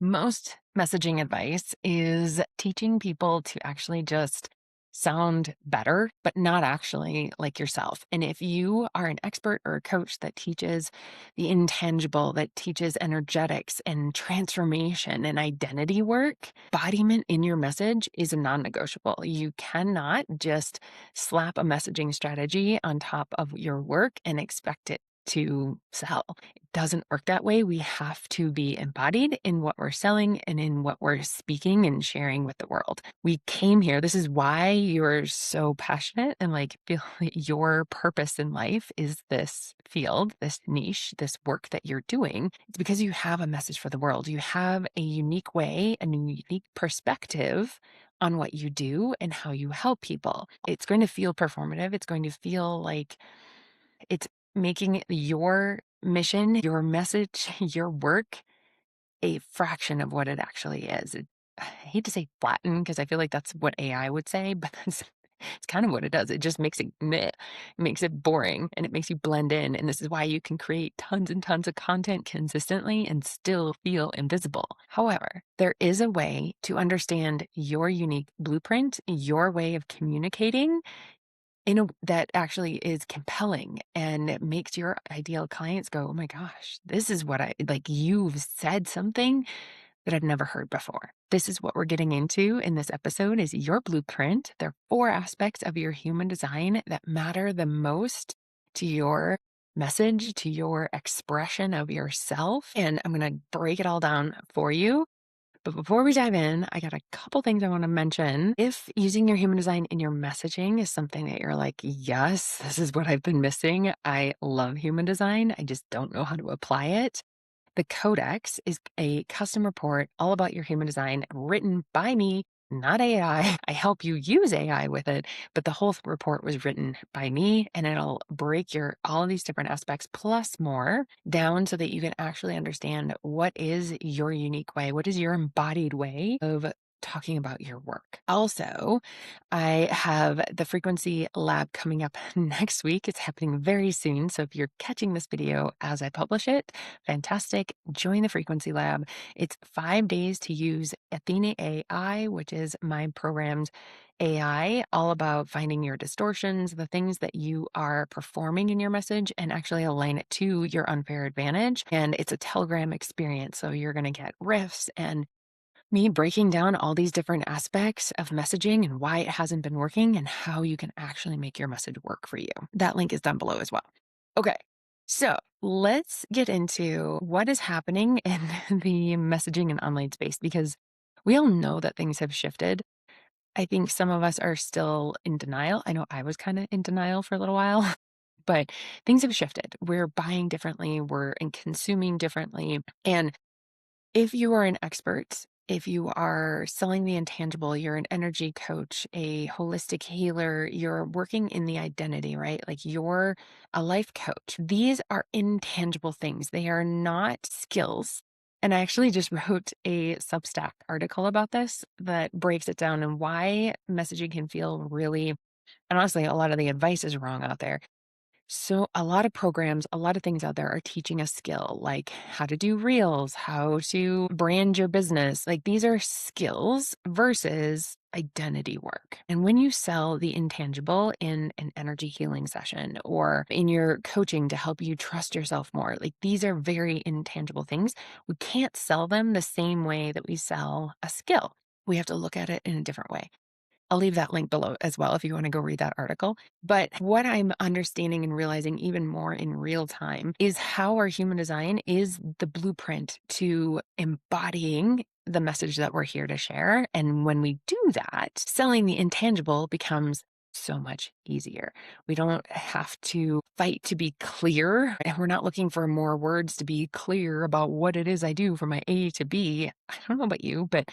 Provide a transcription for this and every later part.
Most messaging advice is teaching people to actually just sound better, but not actually like yourself. And if you are an expert or a coach that teaches the intangible, that teaches energetics and transformation and identity work, embodiment in your message is a non negotiable. You cannot just slap a messaging strategy on top of your work and expect it to sell. It doesn't work that way. We have to be embodied in what we're selling and in what we're speaking and sharing with the world. We came here. This is why you're so passionate and like feel like your purpose in life is this field, this niche, this work that you're doing. It's because you have a message for the world. You have a unique way and a unique perspective on what you do and how you help people. It's going to feel performative. It's going to feel like it's making your mission, your message, your work a fraction of what it actually is. I hate to say flatten because I feel like that's what AI would say, but that's it's kind of what it does. It just makes it meh. It makes it boring and it makes you blend in. And this is why you can create tons and tons of content consistently and still feel invisible. However, there is a way to understand your unique blueprint, your way of communicating that actually is compelling and it makes your ideal clients go, "Oh my gosh, this is what I like. You've said something that I've never heard before." This is what we're getting into in this episode is your blueprint. There are 4 aspects of your human design that matter the most to your message, to your expression of yourself. And I'm going to break it all down for you. But before we dive in, I got a couple things I want to mention. If using your human design in your messaging is something that you're like, yes, this is what I've been missing. I love human design. I just don't know how to apply it. The Codex is a custom report all about your human design written by me, not AI. I help you use AI with it, but the whole report was written by me and it'll break your all of these different aspects plus more down so that you can actually understand what is your unique way, what is your embodied way of talking about your work. Also, I have the frequency lab coming up next week. It's happening very soon. So if you're catching this video as I publish it, fantastic. Join the frequency lab. It's 5 days to use Athena AI, which is my programmed AI, all about finding your distortions, the things that you are performing in your message, and actually align it to your unfair advantage. And it's a Telegram experience. So you're going to get riffs and me breaking down all these different aspects of messaging and why it hasn't been working and how you can actually make your message work for you. That link is down below as well. Okay, so let's get into what is happening in the messaging and online space because we all know that things have shifted. I think some of us are still in denial. I know I was kind of in denial for a little while, but things have shifted. We're buying differently, we're consuming differently. And if you are an expert, if you are selling the intangible, you're an energy coach, a holistic healer, you're working in the identity, right? Like you're a life coach. These are intangible things. They are not skills. And I actually just wrote a Substack article about this that breaks it down and why messaging can feel really, and honestly, a lot of the advice is wrong out there. So, a lot of programs, a lot of things out there are teaching a skill like how to do reels, how to brand your business. Like these are skills versus identity work. And when you sell the intangible in an energy healing session or in your coaching to help you trust yourself more, like these are very intangible things. We can't sell them the same way that we sell a skill. We have to look at it in a different way. I'll leave that link below as well if you want to go read that article. But what I'm understanding and realizing even more in real time is how our human design is the blueprint to embodying the message that we're here to share. And when we do that, selling the intangible becomes so much easier. We don't have to fight to be clear. And we're not looking for more words to be clear about what it is I do from my A to B. I don't know about you, but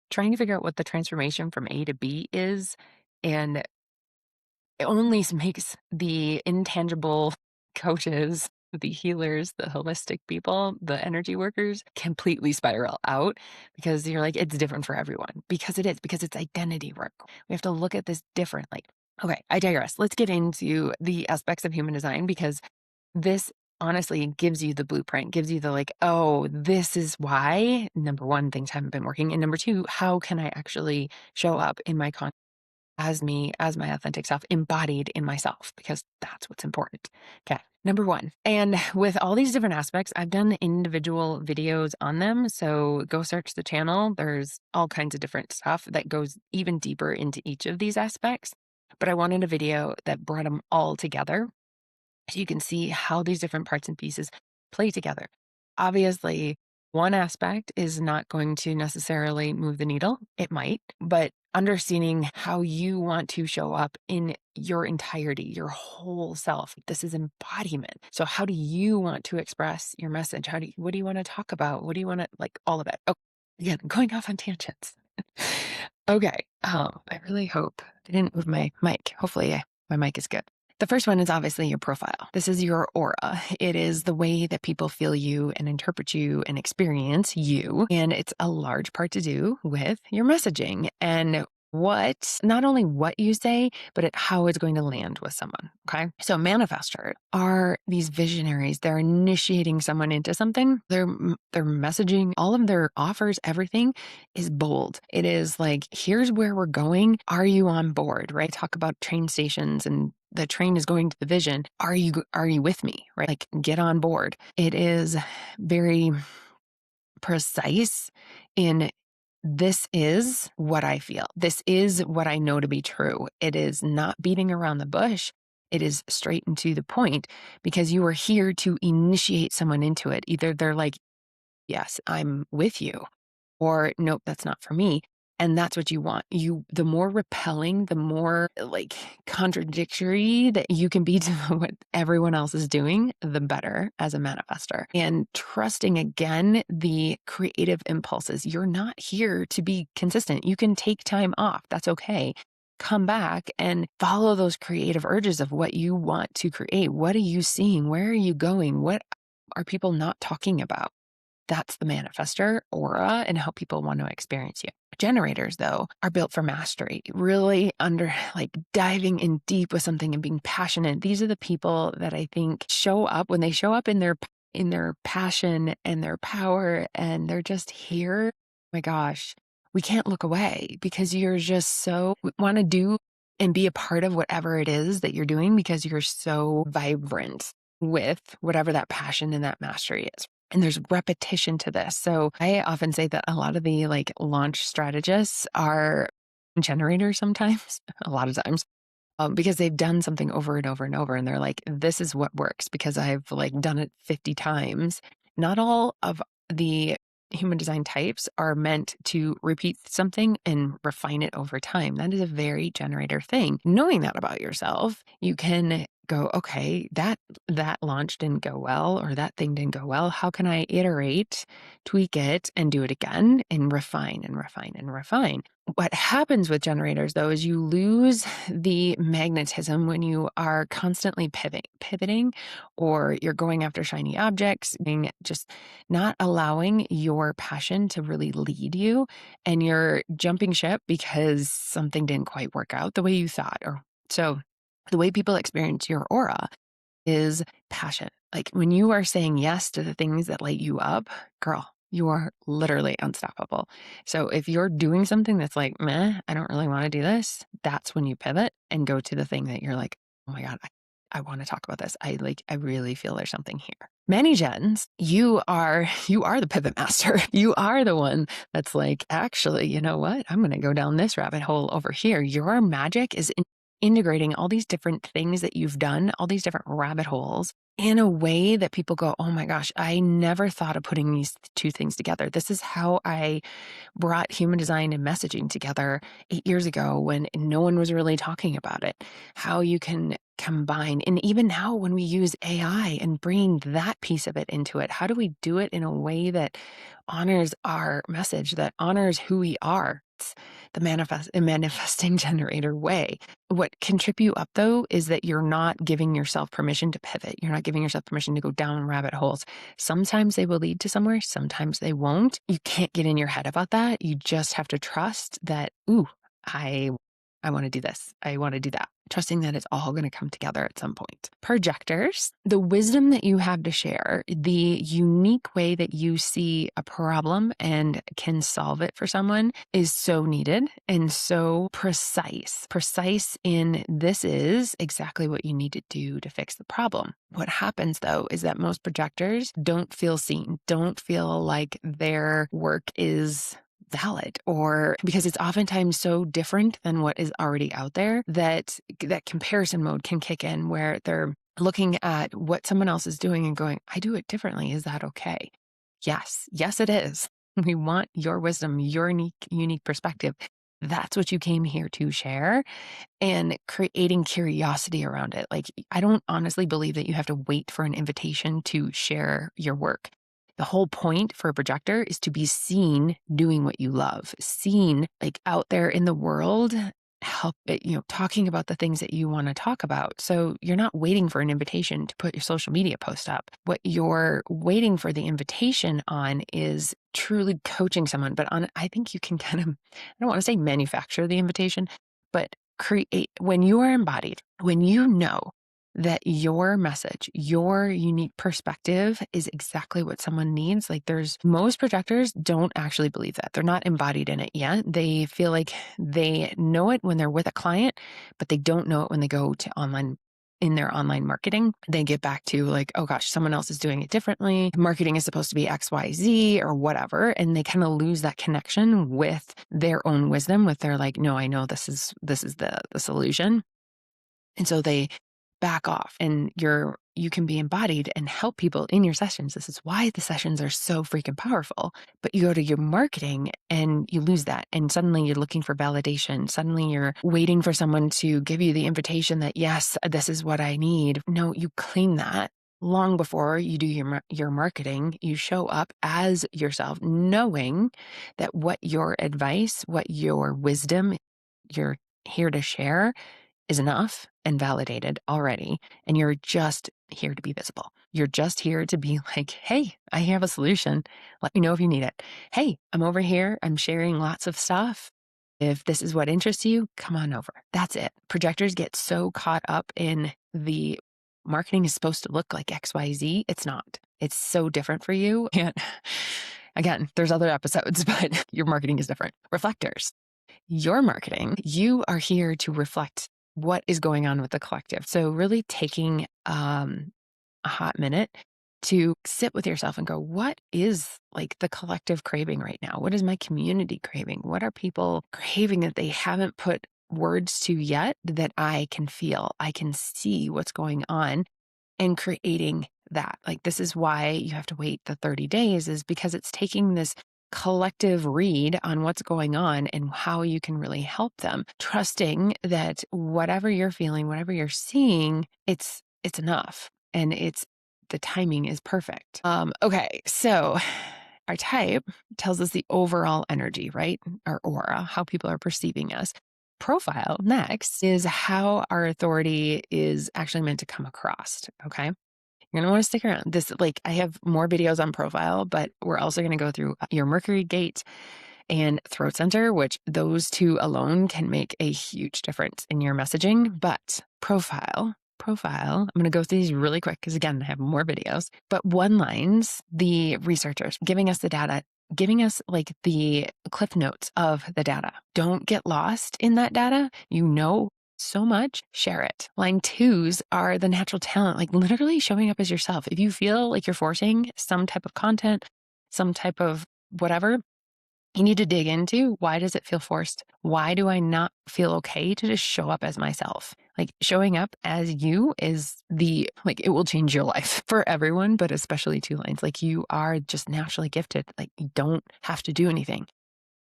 trying to figure out what the transformation from A to B is, and it only makes the intangible coaches, the healers, the holistic people, the energy workers completely spiral out because you're like, it's different for everyone because it is, because it's identity work. We have to look at this differently. Okay, I digress. Let's get into the aspects of human design because this honestly gives you the blueprint, gives you the like, oh, this is why, number one, things haven't been working. And number two, how can I actually show up in my content as me, as my authentic self, embodied in myself, because that's what's important. Okay. Number one. And with all these different aspects, I've done individual videos on them. So go search the channel. There's all kinds of different stuff that goes even deeper into each of these aspects. But I wanted a video that brought them all together so you can see how these different parts and pieces play together. Obviously, one aspect is not going to necessarily move the needle. It might, but understanding how you want to show up in your entirety, your whole self. This is embodiment. So how do you want to express your message? What do you want to talk about? What do you want to like all of it? Oh, again, going off on tangents. Okay. I really hope I didn't move my mic. Hopefully my mic is good. The first one is obviously your profile. This is your aura. It is the way that people feel you and interpret you and experience you. And it's a large part to do with your messaging and not only what you say, but how it's going to land with someone. Okay. So manifestors are these visionaries. They're initiating someone into something. Their messaging, all of their offers, everything is bold. It is like, here's where we're going. Are you on board? Right? Talk about train stations and the train is going to the vision. Are you with me? Right? Like get on board. It is very precise in this is what I feel. This is what I know to be true. It is not beating around the bush. It is straight and to the point because you are here to initiate someone into it. Either they're like, yes, I'm with you, or nope, that's not for me. And that's what you want. The more repelling, the more like contradictory that you can be to what everyone else is doing, the better as a manifester. And trusting again the creative impulses. You're not here to be consistent. You can take time off. That's okay. Come back and follow those creative urges of what you want to create. What are you seeing? Where are you going? What are people not talking about? That's the manifester aura and how people want to experience you. Generators, though, are built for mastery, really under like diving in deep with something and being passionate. These are the people that I think show up when they show up in their passion and their power and they're just here. Oh my gosh, we can't look away because you're just so want to do and be a part of whatever it is that you're doing because you're so vibrant with whatever that passion and that mastery is. And there's repetition to this. So I often say that a lot of the like launch strategists are generators sometimes, a lot of times, because they've done something over and over and over. And they're like, this is what works because I've like done it 50 times. Not all of the human design types are meant to repeat something and refine it over time. That is a very generator thing. Knowing that about yourself, you can go, okay, that launch didn't go well, or that thing didn't go well. How can I iterate, tweak it, and do it again and refine and refine and refine? What happens with generators, though, is you lose the magnetism when you are constantly pivoting, or you're going after shiny objects, being just not allowing your passion to really lead you, and you're jumping ship because something didn't quite work out the way you thought. Or so the way people experience your aura is passion. Like when you are saying yes to the things that light you up, girl, you are literally unstoppable. So if you're doing something that's like, meh, I don't really want to do this, that's when you pivot and go to the thing that you're like, oh my God, I want to talk about this. I really feel there's something here. Many gens, you are the pivot master. You are the one that's like, actually, you know what? I'm going to go down this rabbit hole over here. Your magic is integrating all these different things that you've done, all these different rabbit holes in a way that people go, oh my gosh, I never thought of putting these two things together. This is how I brought human design and messaging together 8 years ago when no one was really talking about it. How you can combine, and even now when we use AI and bring that piece of it into it, how do we do it in a way that honors our message, that honors who we are? It's the manifesting generator way. What can trip you up though is that you're not giving yourself permission to pivot. You're not giving yourself permission to go down rabbit holes. Sometimes they will lead to somewhere, sometimes they won't. You can't get in your head about that. You just have to trust that, ooh, I want to do this. I want to do that. trusting that it's all going to come together at some point. Projectors, the wisdom that you have to share, the unique way that you see a problem and can solve it for someone is so needed and so precise. Precise in this is exactly what you need to do to fix the problem. What happens though is that most projectors don't feel seen, don't feel like their work is valid, or because it's oftentimes so different than what is already out there that comparison mode can kick in, where they're looking at what someone else is doing and going, I do it differently. Is that okay? Yes, it is. We want your wisdom, your unique perspective. That's what you came here to share, and creating curiosity around it. Like, I don't honestly believe that you have to wait for an invitation to share your work. The whole point for a projector is to be seen doing what you love, seen like out there in the world, talking about the things that you want to talk about. So you're not waiting for an invitation to put your social media post up. What you're waiting for the invitation on is truly coaching someone. But I think you can kind of, I don't want to say manufacture the invitation, but create, when you are embodied, when you know that your message, your unique perspective is exactly what someone needs. Like, most projectors don't actually believe that. They're not embodied in it yet. They feel like they know it when they're with a client, but they don't know it when they go to in their online marketing. They get back to like, oh gosh, someone else is doing it differently. Marketing is supposed to be XYZ or whatever. And they kind of lose that connection with their own wisdom, with their like, no, I know this is the solution. And so they back off, and you can be embodied and help people in your sessions. This is why the sessions are so freaking powerful. But you go to your marketing and you lose that. And suddenly you're looking for validation. Suddenly you're waiting for someone to give you the invitation that, yes, this is what I need. No, you claim that long before you do your marketing. You show up as yourself, knowing that what your advice, what your wisdom you're here to share is enough and validated already. And you're just here to be visible. You're just here to be like, hey, I have a solution. Let me know if you need it. Hey, I'm over here. I'm sharing lots of stuff. If this is what interests you, come on over. That's it. Projectors get so caught up in the marketing is supposed to look like XYZ. It's not. It's so different for you. And again, there's other episodes, but your marketing is different. Reflectors. Your marketing, you are here to reflect what is going on with the collective. So really taking a hot minute to sit with yourself and go, what is like the collective craving right now? What is my community craving? What are people craving that they haven't put words to yet that I can feel? I can see what's going on, and creating that. Like, this is why you have to wait the 30 days, is because it's taking this collective read on what's going on and how you can really help them, trusting that whatever you're feeling, whatever you're seeing, it's enough, and the timing is perfect. Okay, so our type tells us the overall energy, right? Our aura, how people are perceiving us. Profile next is how our authority is actually meant to come across. Okay. You're going to want to stick around. I have more videos on profile, but we're also going to go through your Mercury Gate and throat center, which those two alone can make a huge difference in your messaging. But profile, I'm going to go through these really quick because, again, I have more videos. But one lines, the researchers giving us the data, giving us like the cliff notes of the data. Don't get lost in that data. So much, share it. Line twos are the natural talent, like literally showing up as yourself. If you feel like you're forcing some type of content, some type of whatever, you need to dig into, why does it feel forced? Why do I not feel okay to just show up as myself? Like, showing up as you is it will change your life for everyone, but especially two lines. Like, you are just naturally gifted. Like, you don't have to do anything.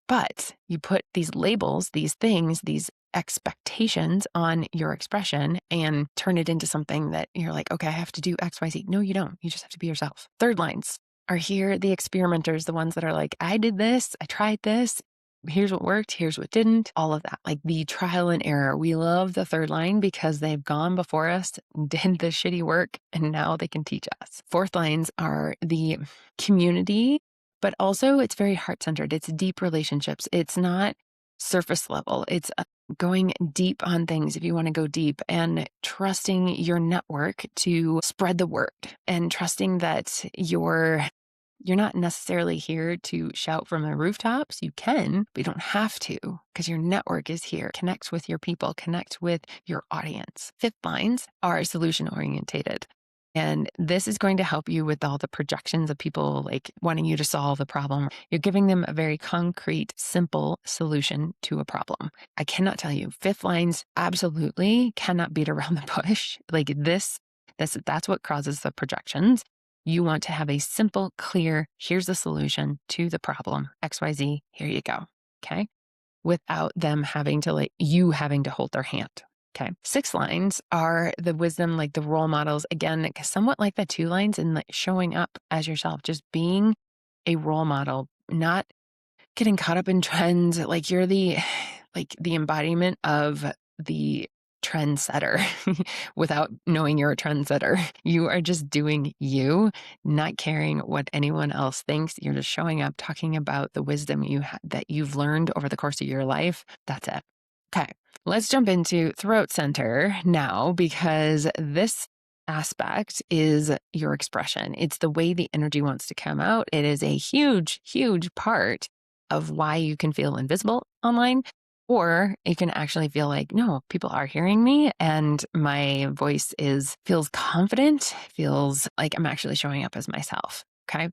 But you put these labels, these things, these expectations on your expression and turn it into something that you're like, okay, I have to do X, Y, Z. No, you don't. You just have to be yourself. Third lines are here, the experimenters, the ones that are like, I did this, I tried this. Here's what worked, here's what didn't, all of that. Like the trial and error. We love the third line because they've gone before us, did the shitty work, and now they can teach us. Fourth lines are the community, but also it's very heart-centered. It's deep relationships. It's not surface level. It's going deep on things if you want to go deep, and trusting your network to spread the word, and trusting that you're not necessarily here to shout from the rooftops. You can, but you don't have to, because your network is here. Connect with your people, connect with your audience. Fifth lines are solution orientated. And this is going to help you with all the projections of people like wanting you to solve a problem. You're giving them a very concrete, simple solution to a problem. I cannot tell you, fifth lines absolutely cannot beat around the bush. Like that's what causes the projections. You want to have a simple, clear, here's the solution to the problem, XYZ, here you go. Okay. Without them having to you having to hold their hand. Okay. 6 lines are the wisdom, like the role models. Again, somewhat like the 2 lines, and like showing up as yourself, just being a role model, not getting caught up in trends. Like you're the embodiment of the trendsetter without knowing you're a trendsetter. You are just doing you, not caring what anyone else thinks. You're just showing up, talking about the wisdom that you've learned over the course of your life. That's it. Okay, let's jump into throat center now, because this aspect is your expression. It's the way the energy wants to come out. It is a huge, huge part of why you can feel invisible online, or you can actually feel like, no, people are hearing me and my voice feels confident, feels like I'm actually showing up as myself. Okay.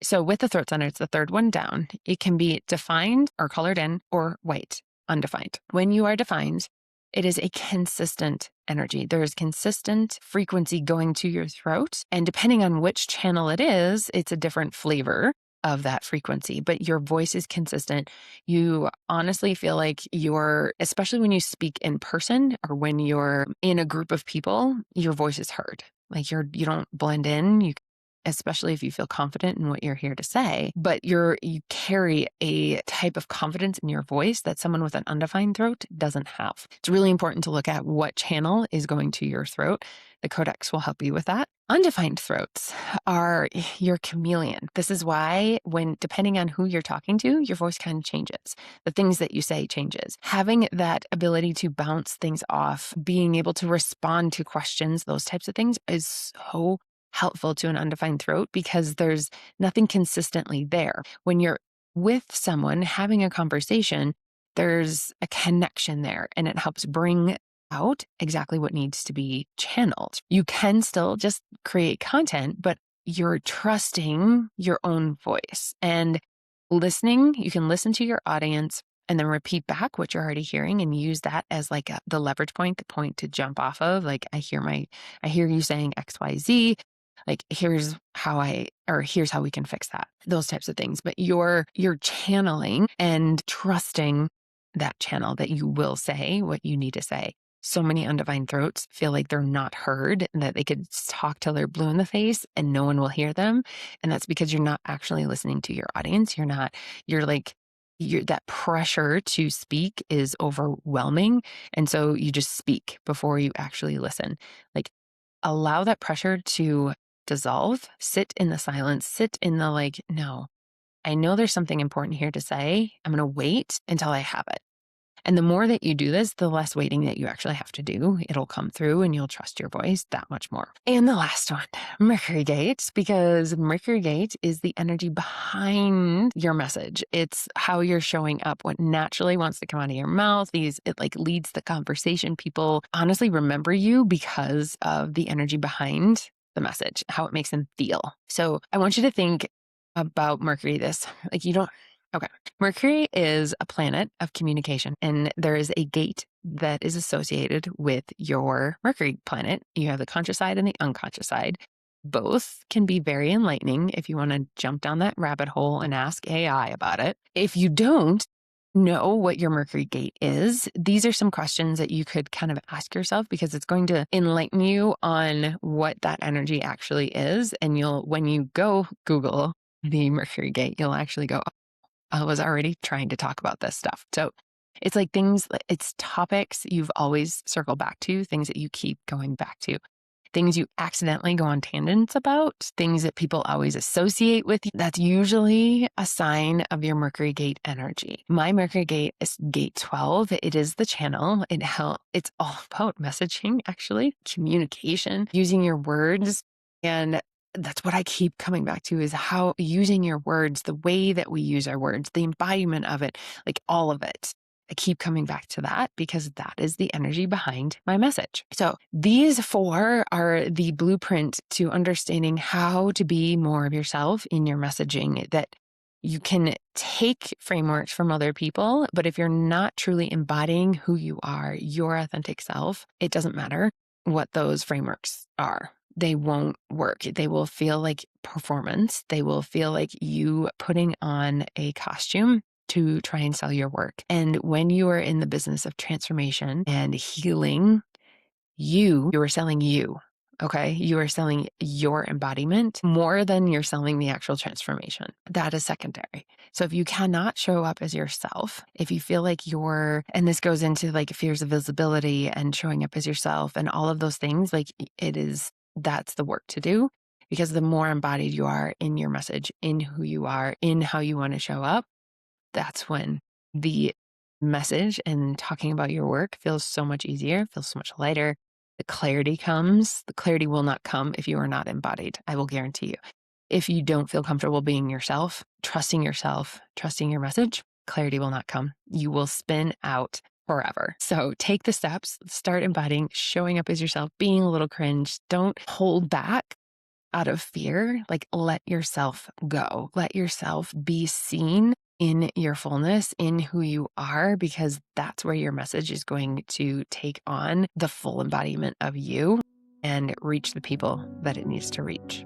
So with the throat center, it's the third one down. It can be defined or colored in, or white, undefined. When you are defined, it is a consistent energy. There is consistent frequency going to your throat. And depending on which channel it is, it's a different flavor of that frequency, but your voice is consistent. You honestly feel like especially when you speak in person or when you're in a group of people, your voice is heard. Like you don't blend in. Especially if you feel confident in what you're here to say, but you carry a type of confidence in your voice that someone with an undefined throat doesn't have. It's really important to look at what channel is going to your throat. The codex will help you with that. Undefined throats are your chameleon. This is why depending on who you're talking to, your voice kind of changes. The things that you say changes. Having that ability to bounce things off, being able to respond to questions, those types of things is so helpful to an undefined throat, because there's nothing consistently there. When you're with someone having a conversation, there's a connection there, and it helps bring out exactly what needs to be channeled. You can still just create content, but you're trusting your own voice and listening. You can listen to your audience and then repeat back what you're already hearing, and use that as like the leverage point, the point to jump off of. Like I hear you saying XYZ. Like here's how we can fix that. Those types of things. But you're channeling and trusting that channel, that you will say what you need to say. So many undefined throats feel like they're not heard, and that they could talk till they're blue in the face and no one will hear them. And that's because you're not actually listening to your audience. That pressure to speak is overwhelming. And so you just speak before you actually listen. Like allow that pressure to dissolve, sit in the silence, sit in the no, I know there's something important here to say. I'm going to wait until I have it. And the more that you do this, the less waiting that you actually have to do. It'll come through and you'll trust your voice that much more. And the last one, Mercury Gate, because Mercury Gate is the energy behind your message. It's how you're showing up, what naturally wants to come out of your mouth. It leads the conversation. People honestly remember you because of the energy behind the message, how it makes them feel. So I want you to think about Mercury Okay. Mercury is a planet of communication, and there is a gate that is associated with your Mercury planet. You have the conscious side and the unconscious side. Both can be very enlightening if you want to jump down that rabbit hole and ask AI about it. If you don't know what your Mercury gate is, these are some questions that you could kind of ask yourself, because it's going to enlighten you on what that energy actually is. And when you go Google the Mercury gate, you'll actually go, I was already trying to talk about this stuff. So it's it's topics you've always circled back to, things that you keep going back to. things you accidentally go on tangents about, things that people always associate with you, that's usually a sign of your Mercury Gate energy. My Mercury Gate is gate 12. It is the channel. It's all about messaging, actually, communication, using your words. And that's what I keep coming back to, is how using your words, the way that we use our words, the embodiment of it, like all of it. I keep coming back to that because that is the energy behind my message. So these 4 are the blueprint to understanding how to be more of yourself in your messaging, that you can take frameworks from other people, but if you're not truly embodying who you are, your authentic self, it doesn't matter what those frameworks are. They won't work. They will feel like performance. They will feel like you putting on a costume to try and sell your work. And when you are in the business of transformation and healing, you are selling you. Okay. You are selling your embodiment more than you're selling the actual transformation. That is secondary. So if you cannot show up as yourself, if you feel like and this goes into like fears of visibility and showing up as yourself and all of those things, like that's the work to do, because the more embodied you are in your message, in who you are, in how you want to show up, that's when the message and talking about your work feels so much easier, feels so much lighter. The clarity comes. The clarity will not come if you are not embodied. I will guarantee you. If you don't feel comfortable being yourself, trusting your message, clarity will not come. You will spin out forever. So take the steps, start embodying, showing up as yourself, being a little cringe. Don't hold back out of fear. Like, let yourself go. Let yourself be seen in your fullness, in who you are, because that's where your message is going to take on the full embodiment of you and reach the people that it needs to reach.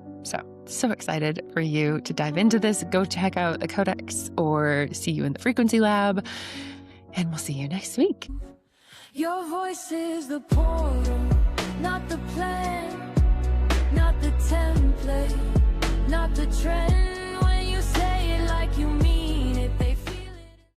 So excited for you to dive into this. Go check out the Codex or see you in the Frequency Lab, and we'll see you next week. Your voice is the portal, not the plan, not the template, not the trend.